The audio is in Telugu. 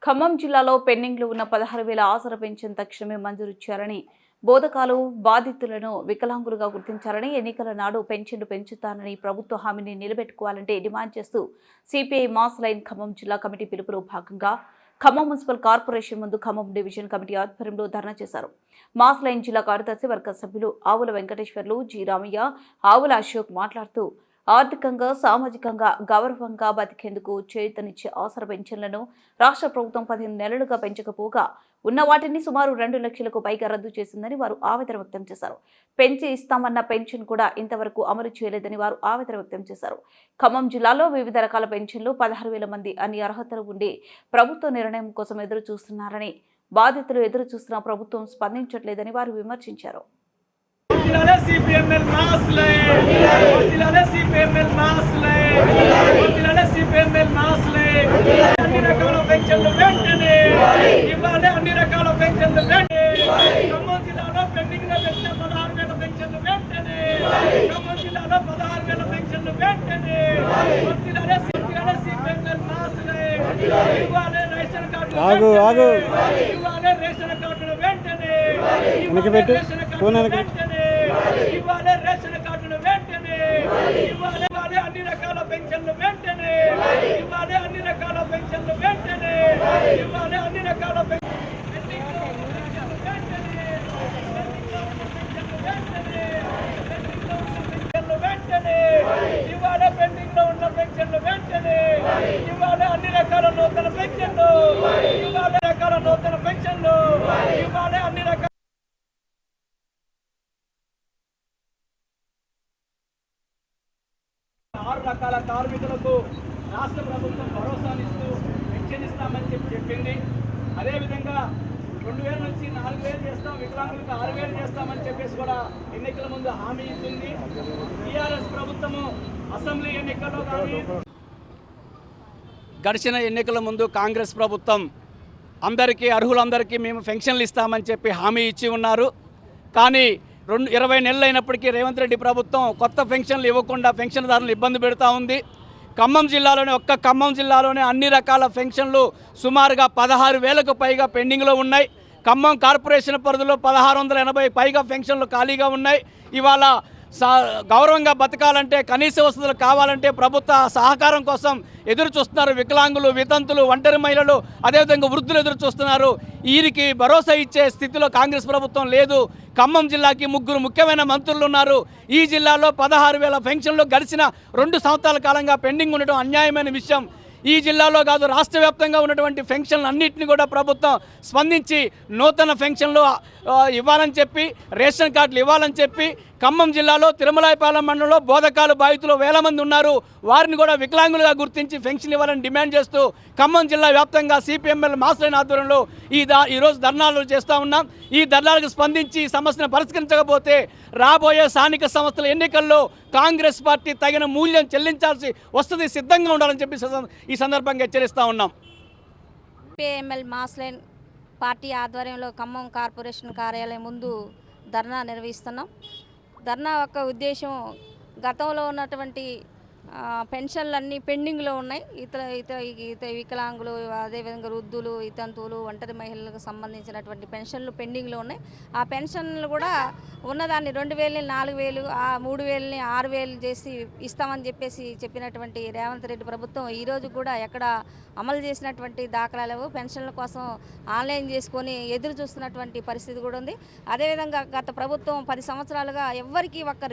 ఖమ్మం జిల్లాలో పెండింగ్లో ఉన్న 16,000 ఆసరా పెన్షన్ తక్షణమే మంజూరు చేయాలని, బోధకాలు బాధితులను వికలాంగులుగా గుర్తించాలని, ఎన్నికల నాడు పెన్షన్లు పెంచుతానని ప్రభుత్వ హామీని నిలబెట్టుకోవాలంటే డిమాండ్ చేస్తూ సిపిఐ మాస్ లైన్ ఖమ్మం జిల్లా కమిటీ పిలుపులో భాగంగా ఖమ్మం మున్సిపల్ కార్పొరేషన్ ముందు ఖమ్మం డివిజన్ కమిటీ ఆధ్వర్యంలో ధర్నా చేశారు. మాస్ లైన్ జిల్లా కార్యదర్శి వర్గ సభ్యులు ఆవుల వెంకటేశ్వర్లు, జి రామయ్య, ఆవుల అశోక్ మాట్లాడుతూ ఆర్థికంగా, సామాజికంగా గౌరవంగా బతికేందుకు చేయూతనిచ్చే ఆసరా పెన్షన్లను రాష్ట్ర ప్రభుత్వం 15 నెలలుగా పెంచకపోగా ఉన్న వాటిని సుమారు 2 లక్షలకు పైగా రద్దు చేసిందని వారు ఆవేదన వ్యక్తం చేశారు. పెంచి ఇస్తామన్న పెన్షన్ కూడా ఇంతవరకు అమలు చేయలేదని వారు ఆవేదన వ్యక్తం చేశారు. ఖమ్మం జిల్లాలో వివిధ రకాల పెన్షన్లు 16,000 మంది అన్ని అర్హతలు ఉండి ప్రభుత్వ నిర్ణయం కోసం ఎదురు చూస్తున్నారని, బాధితులు ఎదురు చూస్తున్న ప్రభుత్వం స్పందించట్లేదని వారు విమర్శించారు. ఇవ్వాలి రేషన్ కార్డును వెంటనే, ఇవ్వాలి అన్ని రకాల పెన్షన్లు వెంటనే, ఇవ్వాలి అన్ని రకాల పెన్షన్లు వెంటనే, ఇవ్వాలి అన్ని రకాల ఇవ్వాలి పెండింగ్ లో ఉన్న పెన్షన్లు వెంటనే, ఇవ్వాలి అన్ని రకాల నూతన పెన్షన్లు, ఇవ్వాలి రకాల నూతన పెన్షన్లు, ఇవ్వాలి అన్ని రకాల 6 రకాల కార్మికులకు రాష్ట్ర ప్రభుత్వం భరోసానిస్తూ పెన్షన్ ఇస్తామని చెప్పింది. అదేవిధంగా 2,000 నుంచి 4,000 చేస్తాం, వికలాంగులకు 6,000 చేస్తామని చెప్పేసి కూడా ఎన్నికల ముందు హామీ ఇస్తుంది. టీఆర్ఎస్ ప్రభుత్వము అసెంబ్లీ ఎన్నికల్లో కానీ గడిచిన ఎన్నికల ముందు కాంగ్రెస్ ప్రభుత్వం అందరికీ అర్హులందరికీ మేము పెన్షన్లు ఇస్తామని చెప్పి హామీ ఇచ్చి ఉన్నారు. కానీ 20 నెలలు అయినప్పటికీ రేవంత్ రెడ్డి ప్రభుత్వం కొత్త పెన్షన్లు ఇవ్వకుండా పెన్షన్దారులను ఇబ్బంది పెడతా ఉంది. ఖమ్మం జిల్లాలోనే అన్ని రకాల పెన్షన్లు సుమారుగా 16,000కు పైగా పెండింగ్లో ఉన్నాయి. ఖమ్మం కార్పొరేషన్ పరిధిలో 1,680 పైగా పెన్షన్లు ఖాళీగా ఉన్నాయి. ఇవాళ గౌరవంగా బతకాలంటే, కనీస వసతులు కావాలంటే ప్రభుత్వ సహకారం కోసం ఎదురు చూస్తున్నారు. వికలాంగులు, వితంతులు, ఒంటరి మహిళలు, అదేవిధంగా వృద్ధులు ఎదురు చూస్తున్నారు. వీరికి భరోసా ఇచ్చే స్థితిలో కాంగ్రెస్ ప్రభుత్వం లేదు. ఖమ్మం జిల్లాకి 3 ముఖ్యమైన మంత్రులు ఉన్నారు. ఈ జిల్లాలో 16,000 పెన్షన్లు గడిచిన 2 సంవత్సరాల కాలంగా పెండింగ్ ఉండటం అన్యాయమైన విషయం. ఈ జిల్లాలో కాదు, రాష్ట్ర వ్యాప్తంగా ఉన్నటువంటి పెన్షన్లు అన్నింటినీ కూడా ప్రభుత్వం స్పందించి నూతన పెన్షన్లు ఇవ్వాలని చెప్పి, రేషన్ కార్డులు ఇవ్వాలని చెప్పి, ఖమ్మం జిల్లాలో తిరుమలాయపాలెం మండలంలో బోధకాలు బాధితులు 1000 మంది ఉన్నారు. వారిని కూడా వికలాంగులుగా గుర్తించి పెన్షన్ ఇవ్వాలని డిమాండ్ చేస్తూ ఖమ్మం జిల్లా వ్యాప్తంగా సిపిఎంఎల్ మాస్ లైన్ ఆధ్వర్యంలో ఈరోజు ధర్నాలు చేస్తూ ఉన్నాం. ఈ ధర్నాలకు స్పందించి సమస్యను పరిష్కరించకపోతే రాబోయే స్థానిక సంస్థల ఎన్నికల్లో కాంగ్రెస్ పార్టీ తగిన మూల్యం చెల్లించాల్సి వస్తుంది, సిద్ధంగా ఉండాలని చెప్పి ఈ సందర్భంగా హెచ్చరిస్తూ ఉన్నాం. సిపిఎంఎల్ మాస్ లైన్ పార్టీ ఆధ్వర్యంలో ఖమ్మం కార్పొరేషన్ కార్యాలయం ముందు ధర్నా నిర్వహిస్తున్నాం. ధర్నా యొక్క ఉద్దేశం, గతంలో ఉన్నటువంటి పెన్షన్లన్నీ పెండింగ్లో ఉన్నాయి. ఇతర వికలాంగులు, అదేవిధంగా వృద్ధులు, వితంతువులు, ఒంటరి మహిళలకు సంబంధించినటువంటి పెన్షన్లు పెండింగ్లో ఉన్నాయి. ఆ పెన్షన్లు కూడా ఉన్నదాన్ని 2,000ని 4,000, ఆ 3,000ని 6,000 చేసి ఇస్తామని చెప్పినటువంటి రేవంత్ రెడ్డి ప్రభుత్వం ఈరోజు కూడా ఎక్కడ అమలు చేసినటువంటి దాఖలాలు, పెన్షన్ల కోసం ఆన్లైన్ చేసుకొని ఎదురు చూస్తున్నటువంటి పరిస్థితి కూడా ఉంది. అదేవిధంగా గత ప్రభుత్వం 10 సంవత్సరాలుగా ఎవ్వరికీ ఒక్క